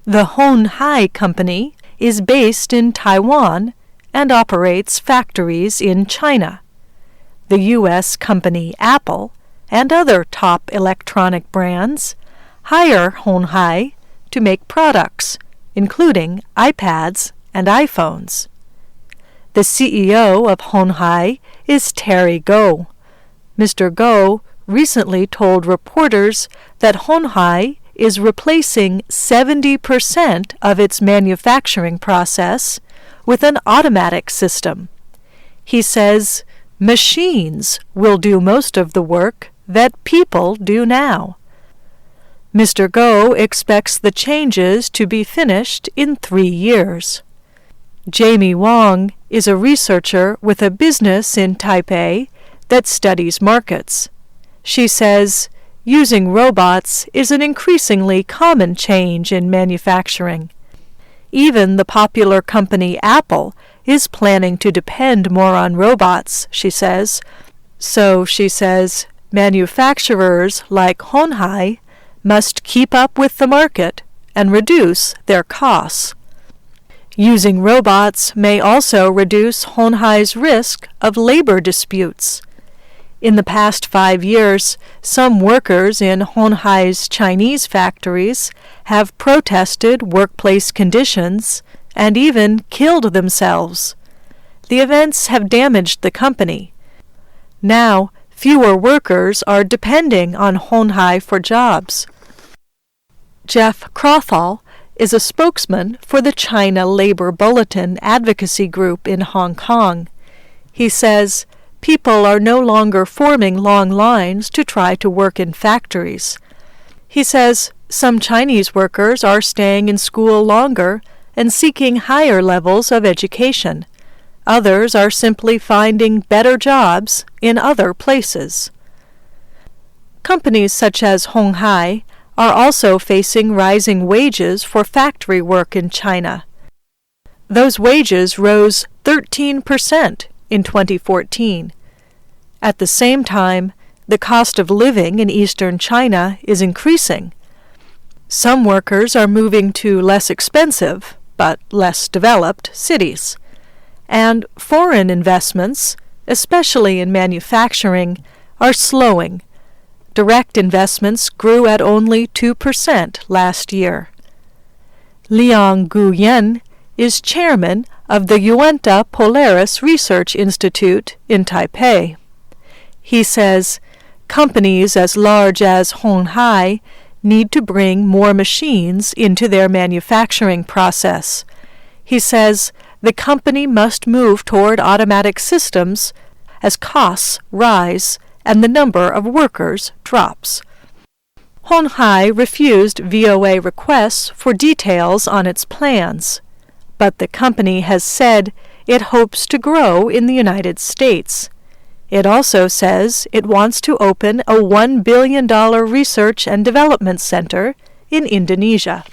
The Hon Hai Company is based in Taiwan and operates factories in China. The U.S. company Apple and other top electronic brands hire Hon Hai to make products, including iPads and iPhones. The CEO of Hon Hai is Terry Goh. Mr. Goh recently told reporters that Hon Hai is replacing 70% of its manufacturing process with an automatic system. He says machines will do most of the work that people do now. Mr. Goh expects the changes to be finished in 3 years. Jamie Wong is a researcher with a business in Taipei that studies markets. She says using robots is an increasingly common change in manufacturing. Even the popular company Apple is planning to depend more on robots, she says. So, she says, manufacturers like Hon Hai must keep up with the market and reduce their costs. Using robots may also reduce Hon Hai's risk of labor disputes. In the past 5 years, some workers in Hon Hai's Chinese factories have protested workplace conditions and even killed themselves. The events have damaged the company. Now, fewer workers are depending on Hon Hai for jobs. Jeff Crothall is a spokesman for the China Labor Bulletin advocacy group in Hong Kong. He says people are no longer forming long lines to try to work in factories. He says some Chinese workers are staying in school longer and seeking higher levels of education. Others are simply finding better jobs in other places. Companies such as Hon Hai are also facing rising wages for factory work in China. Those wages rose 13% in 2014. At the same time, the cost of living in eastern China is increasing. Some workers are moving to less expensive, but less developed cities. And foreign investments, especially in manufacturing, are slowing. Direct investments grew at only 2% last year. Liang Guyan is chairman of the Uinta Polaris Research Institute in Taipei. He says companies as large as Hon Hai need to bring more machines into their manufacturing process. He says the company must move toward automatic systems as costs rise and the number of workers drops. Hon Hai refused VOA requests for details on its plans, but the company has said it hopes to grow in the United States. It also says it wants to open a $1 billion research and development center in Indonesia.